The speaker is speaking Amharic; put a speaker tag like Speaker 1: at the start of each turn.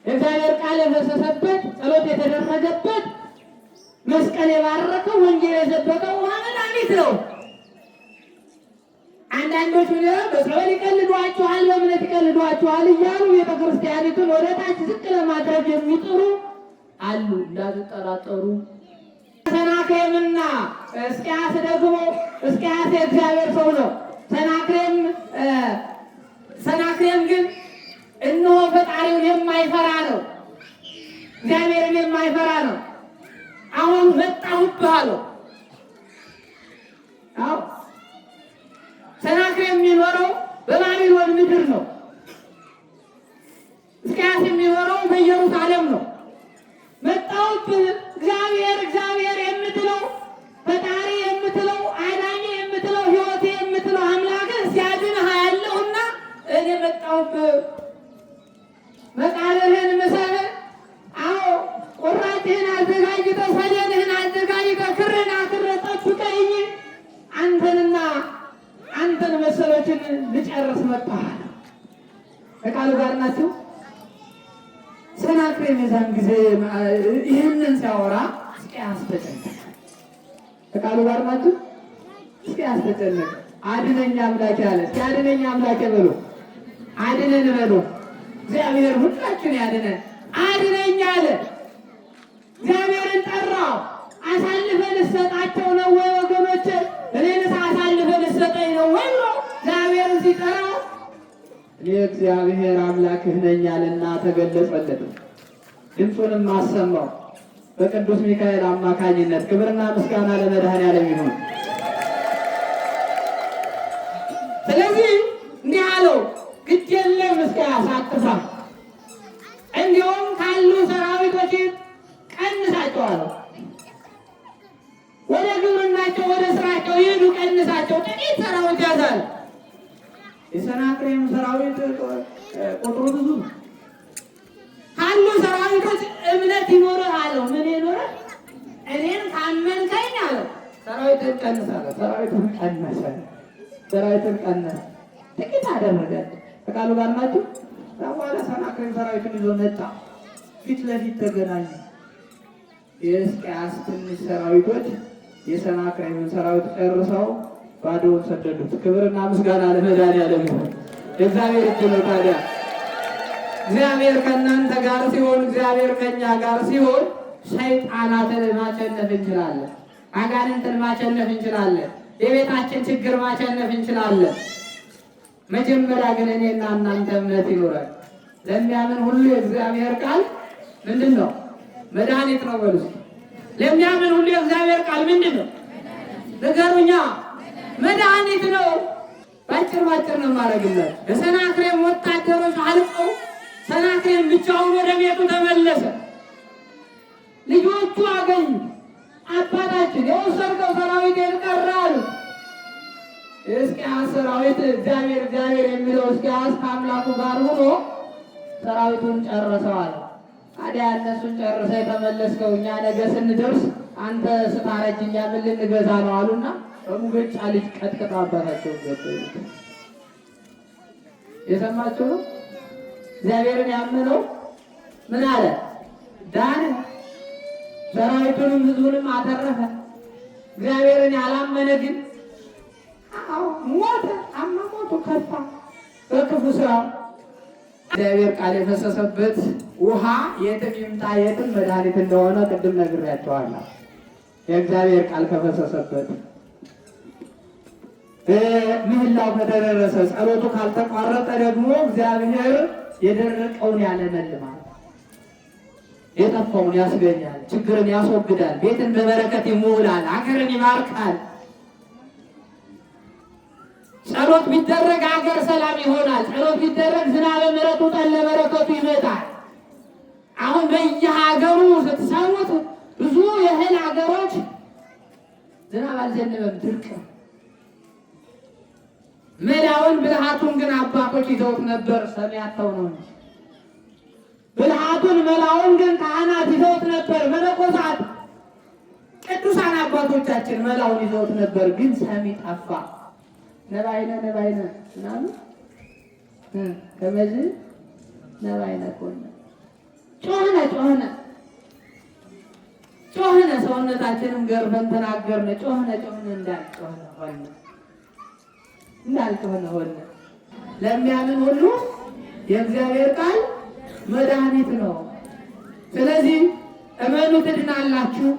Speaker 1: እግዚአብሔር ቃል የፈሰሰበት ጸሎት የተደረገበት መስቀል የባረከው ወንጌል የሰበከው ውሃ መድኃኒት ነው። አንዳንዶች ምን በጸሎት ይቀልዷችኋል፣ በእምነት ይቀልዷችኋል እያሉ ቤተክርስቲያኒቱን ወደ ታች ዝቅ ለማድረግ የሚጥሩ አሉ። እንዳትጠራጠሩ። ሰናክሬምና እስቂያስ ደግሞ እስቂያስ የእግዚአብሔር ሰው ነው። ሰናክሬም ግን እነሆ ፈጣሪውን የማይፈራ ነው፣ እግዚአብሔርን የማይፈራ ነው። አሁን መጣሁብህ አለው። አዎ ሰናክሬም የሚኖረው በባቢሎን ምድር ነው። እስቂያስ የሚኖረው በኢየሩሳሌም ነው። መጣሁብህ እግዚአብሔር እግዚአብሔር የምትለው ፈጣሪ የምትለው አዳኝ የምትለው ሕይወት የምትለው አምላክ ሲያድንህ ያለውና እኔ መጣሁብህ። መቃብርህን ምሰል። አዎ ቁራጭህን አዘጋጅተህ ሰሌንህን አዘጋጅተህ ክርህን አክረህ ጠብቀኝ። አንተንና አንተን መሰሎችን ልጨርስ መጣሁ። ከቃሉ ጋር ናችሁ። ሰናክሬም የዛን ጊዜ ይህንን ሲያወራ እስቂያስ ተጨነቀ። ከቃሉ ጋር ናችሁ። እስቂያስ ተጨነቀ። አድነኝ አምላኬ አለ። አድነኝ አምላኬ በሉ፣ አድነን በሉ። እግዚአብሔር ሁላችን ያድነን። አድነኝ አለ። እግዚአብሔርን ጠራው። አሳልፈን ልሰጣቸው ነው ወይ ወገኖች? እኔንስ አሳልፈን ልሰጠኝ ነው ወይ ብሎ እግዚአብሔርን ሲጠራው እኔ እግዚአብሔር አምላክህ ነኝ አለና ተገለጸለት። ድምፁንም አሰማው በቅዱስ ሚካኤል አማካኝነት። ክብርና ምስጋና ለመድኃኔዓለም ይሁን። ስለዚህ እንዲህ አለው፣ ግድ የለም እስኪያስ አትፍራ፣ እንዲሁም ካሉ ሰራዊቶች ቀንሳቸው አለው። ወደ ግብርናቸው ወደ ስራቸው ይሄዱ፣ ቀንሳቸው። ጥቂት ሰራዊት ያዛል። የሰናክሬም ሰራዊት ቁጥሩ ብዙ ነው። ካሉ ሰራዊቶች እምነት ይኖርህ አለው። ምን ይኖርህ? እኔን ካመንከኝ አለው። ሰራዊትን ቀንሳለ። ሰራዊቱን ቀነሰ። ሰራዊቱን ቀነሰ። ጥቂት አደረገ። ከቃሉ ጋር ናችሁ። በኋላ ሰናክሬም ሰራዊቱን ይዞ መጣ። ፊት ለፊት ተገናኙ። የእስቂያስ ትንሽ ሰራዊቶች የሰናክሬምን ሰራዊት ጨርሰው ባዶውን ሰደዱት። ክብርና ምስጋና ለመድኃኔዓለም ይሁን። የእግዚአብሔር እጅ ነው። ታዲያ እግዚአብሔር ከእናንተ ጋር ሲሆን፣ እግዚአብሔር ከእኛ ጋር ሲሆን ሰይጣናትን ማሸነፍ እንችላለን። አጋንንትን ማሸነፍ እንችላለን። የቤታችን ችግር ማሸነፍ እንችላለን። መጀመሪያ ግን እኔና እናንተ እምነት ይኖረን። ለሚያምን ሁሉ የእግዚአብሔር ቃል ምንድን ነው? መድኃኒት ነው በሉ። ለሚያምን ሁሉ የእግዚአብሔር ቃል ምንድን ነው? ንገሩኛ። መድኃኒት ነው። ባጭር ነው ማድረግለት። የሰናክሬም ወታደሮች አልቀው ሰናክሬም ብቻውን ወደ ቤቱ ተመለሰ። ልጆቹ አገኙ። አባታችን የወሰድከው ሰራዊት የቀረ አሉት። የእስቂያስ ሰራዊት እግዚአብሔር የሚለው እስቂያስ ከአምላኩ ጋር ሆኖ ሰራዊቱን ጨርሰዋል። ታዲያ እነሱን ጨርሰህ የተመለስከው እኛ ነገ ስንደርስ አንተ ስታረጅ እኛ ምን ልንገዛ ነው አሉና በሙገጫ ልጅ ቀጥቅጣ አባታቸውን ገደሉት። የሰማችሁ ነው። እግዚአብሔርን ያመነው ምን አለ? ዳነ። ሰራዊቱንም ሕዝቡንም አተረፈ። እግዚአብሔርን ያላመነ ግን ሞተ። አሟሟቱ ከፋ በክፉ ስራው። እግዚአብሔር ቃል የፈሰሰበት ውሃ የትም ይምጣ የትም መድኃኒት እንደሆነ ቅድም ነግሬያቸዋለሁ። የእግዚአብሔር ቃል ከፈሰሰበት ምህላው ከተደረሰ ጸሎቱ ካልተቋረጠ ደግሞ እግዚአብሔር የደረቀውን ያለመልማል፣ የጠፋውን ያስገኛል፣ ችግርን ያስወግዳል፣ ቤትን በበረከት ይሞላል፣ አገርን ይባርካል። ጸሎት ቢደረግ አገር ሰላም ይሆናል። ጸሎት ቢደረግ ዝናበ ምሕረቱ ጠለ በረከቱ ይመጣል። አሁን በየሀገሩ ስትሰሙት ብዙ የእህል ሀገሮች ዝናብ አልዘነበም፣ ድርቅ ነው። መላውን ብልሃቱን ግን አባቶች ይዘውት ነበር። ሰሚ አጥተው ነው እንጂ ብልሃቱን መላውን ግን ካህናት ይዘውት ነበር። መነኮሳት ቅዱሳን አባቶቻችን መላውን ይዘውት ነበር፣ ግን ሰሚ ጠፋ። ነባይነ ምናምን ከመዝ ነባይነ ኮነ ሰውነታችንም ገርፈን ተናገርን፣ ጮህነ እንዳልጮህነ ሆነ። ለሚያምን ሁሉ የእግዚአብሔር ቃል መድኃኒት ነው። ስለዚህ እመኑ ትድናላችሁ።